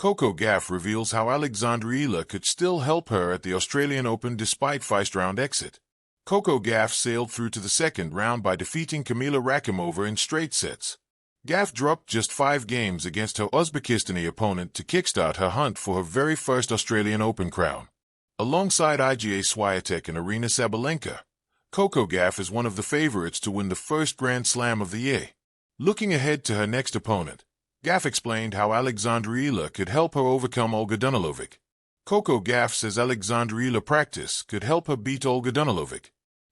Coco Gauff reveals how Alexandra Eala could still help her at the Australian Open despite first-round exit. Coco Gauff sailed through to the second round by defeating Kamila Rakimova in straight sets. Gauff dropped just 5 games against her Uzbekistani opponent to kickstart her hunt for her very first Australian Open crown. Alongside Iga Swiatek and Aryna Sabalenka, Coco Gauff is one of the favorites to win the first Grand Slam of the year. Looking ahead to her next opponent, Gauff explained how Alexandra Eala could help her overcome Olga Danilovic. Coco Gauff says Alexandra Eala practice could help her beat Olga Danilovic.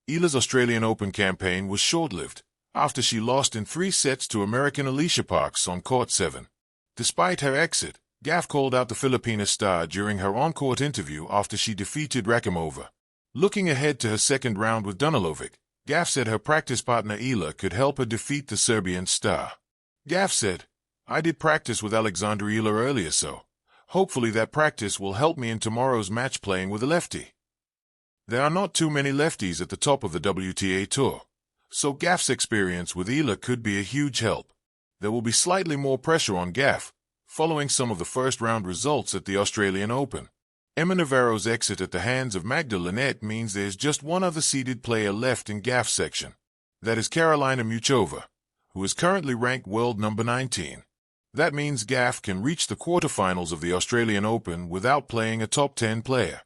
Eala's Australian Open campaign was short-lived, after she lost in 3 sets to American Alicia Parks on Court 7. Despite her exit, Gauff called out the Filipina star during her on-court interview after she defeated Rakimova. Looking ahead to her second round with Danilovic, Gauff said her practice partner Eala could help her defeat the Serbian star. Gauff said, "I did practice with Alexandra Eala earlier, so hopefully that practice will help me in tomorrow's match playing with a lefty." There are not too many lefties at the top of the WTA Tour, so Gauff's experience with Eala could be a huge help. There will be slightly more pressure on Gauff, following some of the first-round results at the Australian Open. Emma Navarro's exit at the hands of Magda Linette means there's just one other seeded player left in Gauff's section. That is Karolina Muchova, who is currently ranked world number 19. That means Gauff can reach the quarterfinals of the Australian Open without playing a top 10 player.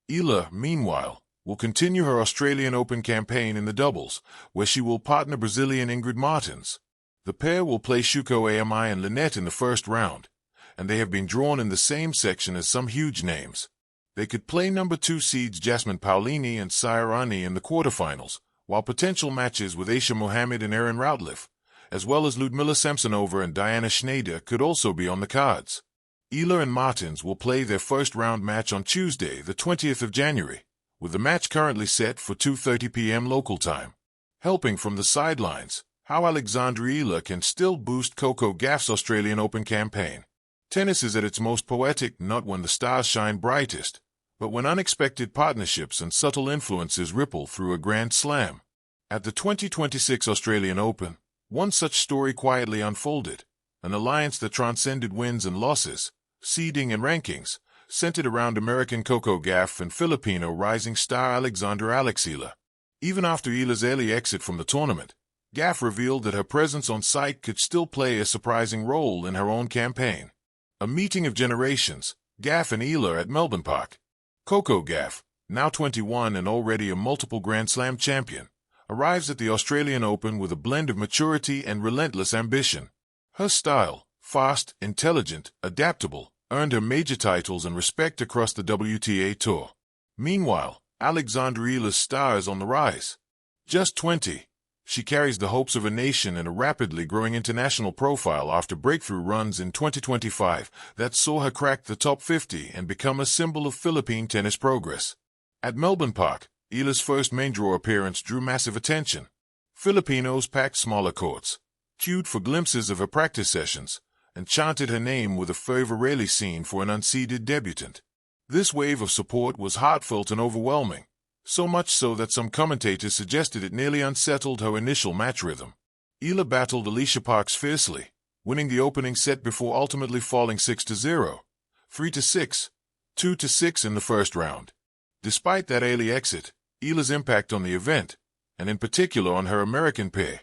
Eala, meanwhile, will continue her Australian Open campaign in the doubles, where she will partner Brazilian Ingrid Martins. The pair will play Shuko Ami and Linette in the first round, and they have been drawn in the same section as some huge names. They could play number 2 seeds Jasmine Paolini and Sairani in the quarterfinals, while potential matches with Aisha Mohammed and Erin Routliffe, as well as Ludmila Samsonova and Diana Schneider, could also be on the cards. Eala and Martins will play their first-round match on Tuesday, the 20th of January, with the match currently set for 2:30 p.m. local time. Helping from the sidelines, how Alexandra Eala can still boost Coco Gauff's Australian Open campaign. Tennis is at its most poetic not when the stars shine brightest, but when unexpected partnerships and subtle influences ripple through a Grand Slam. At the 2026 Australian Open, one such story quietly unfolded, an alliance that transcended wins and losses, seeding and rankings, centered around American Coco Gauff and Filipino rising star Alexandra Eala. Even after Eala's early exit from the tournament, Gauff revealed that her presence on site could still play a surprising role in her own campaign. A meeting of generations, Gauff and Eala at Melbourne Park. Coco Gauff, now 21 and already a multiple Grand Slam champion, arrives at the Australian Open with a blend of maturity and relentless ambition. Her style, fast, intelligent, adaptable, earned her major titles and respect across the WTA Tour. Meanwhile, Alexandra Eala's star is on the rise. Just 20, she carries the hopes of a nation and a rapidly growing international profile after breakthrough runs in 2025 that saw her crack the top 50 and become a symbol of Philippine tennis progress. At Melbourne Park, Eala's first main draw appearance drew massive attention. Filipinos packed smaller courts, queued for glimpses of her practice sessions, and chanted her name with a fervor rarely seen for an unseeded debutant. This wave of support was heartfelt and overwhelming, so much so that some commentators suggested it nearly unsettled her initial match rhythm. Eala battled Alicia Parks fiercely, winning the opening set before ultimately falling 6-0, 3-6, 2-6 in the first round. Despite that early exit, Eala's impact on the event, and in particular on her American pair,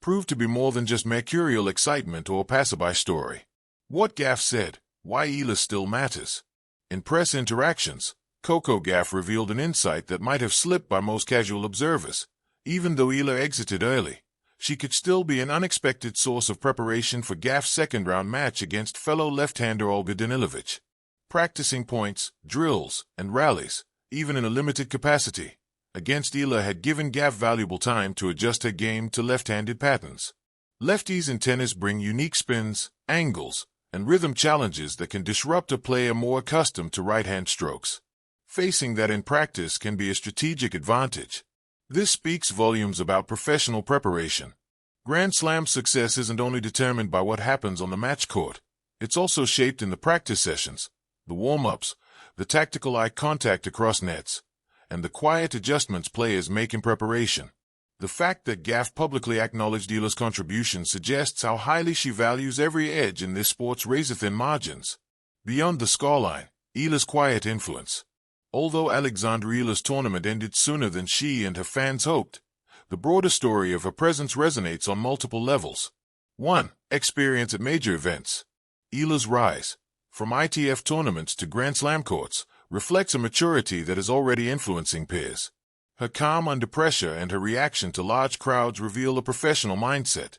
proved to be more than just mercurial excitement or a passerby story. What Gauff said, why Eala still matters. In press interactions, Coco Gauff revealed an insight that might have slipped by most casual observers. Even though Eala exited early, she could still be an unexpected source of preparation for Gauff's second-round match against fellow left-hander Olga Danilovic. Practicing points, drills, and rallies, even in a limited capacity, against Eala had given Gauff valuable time to adjust her game to left-handed patterns. Lefties in tennis bring unique spins, angles, and rhythm challenges that can disrupt a player more accustomed to right-hand strokes. Facing that in practice can be a strategic advantage. This speaks volumes about professional preparation. Grand Slam success isn't only determined by what happens on the match court. It's also shaped in the practice sessions, the warm-ups, the tactical eye contact across nets, and the quiet adjustments players make in preparation. The fact that Gauff publicly acknowledged Eala's contribution suggests how highly she values every edge in this sport's razor-thin margins. Beyond the scoreline, Eala's quiet influence. Although Alexandra Eala's tournament ended sooner than she and her fans hoped, the broader story of her presence resonates on multiple levels. 1. Experience at major events. Eala's rise, from ITF tournaments to Grand Slam courts, reflects a maturity that is already influencing peers. Her calm under pressure and her reaction to large crowds reveal a professional mindset.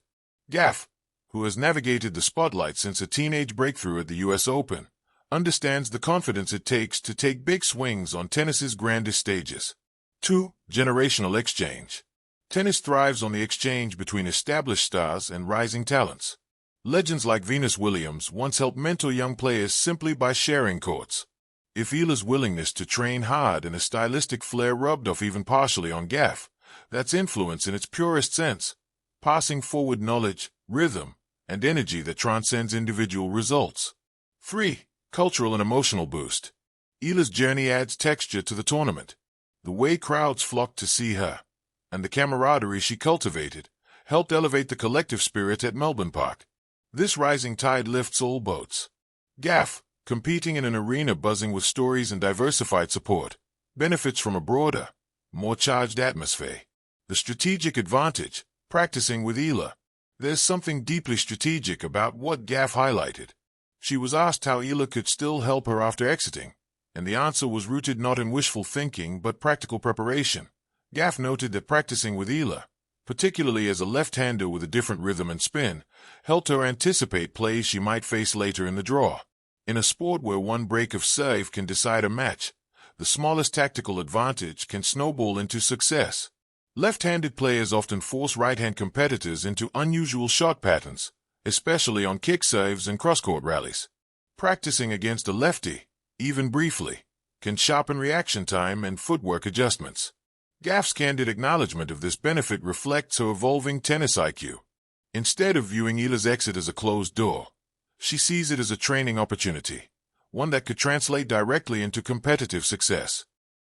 Gauff, who has navigated the spotlight since a teenage breakthrough at the US Open, understands the confidence it takes to take big swings on tennis's grandest stages. 2. Generational exchange. Tennis thrives on the exchange between established stars and rising talents. Legends like Venus Williams once helped mentor young players simply by sharing courts. If Eala's willingness to train hard and a stylistic flair rubbed off even partially on Gauff, that's influence in its purest sense, passing forward knowledge, rhythm, and energy that transcends individual results. 3. Cultural and emotional boost. Eala's journey adds texture to the tournament. The way crowds flocked to see her, and the camaraderie she cultivated, helped elevate the collective spirit at Melbourne Park. This rising tide lifts all boats. Gauff, competing in an arena buzzing with stories and diversified support, benefits from a broader, more charged atmosphere. The strategic advantage, practicing with Eala. There's something deeply strategic about what Gauff highlighted. She was asked how Eala could still help her after exiting, and the answer was rooted not in wishful thinking but practical preparation. Gauff noted that practicing with Eala, particularly as a left-hander with a different rhythm and spin, helped her anticipate plays she might face later in the draw. In a sport where one break of serve can decide a match, the smallest tactical advantage can snowball into success. Left-handed players often force right-hand competitors into unusual shot patterns, especially on kick serves and cross-court rallies. Practicing against a lefty, even briefly, can sharpen reaction time and footwork adjustments. Gauff's candid acknowledgement of this benefit reflects her evolving tennis IQ. Instead of viewing Eala's exit as a closed door, she sees it as a training opportunity, one that could translate directly into competitive success.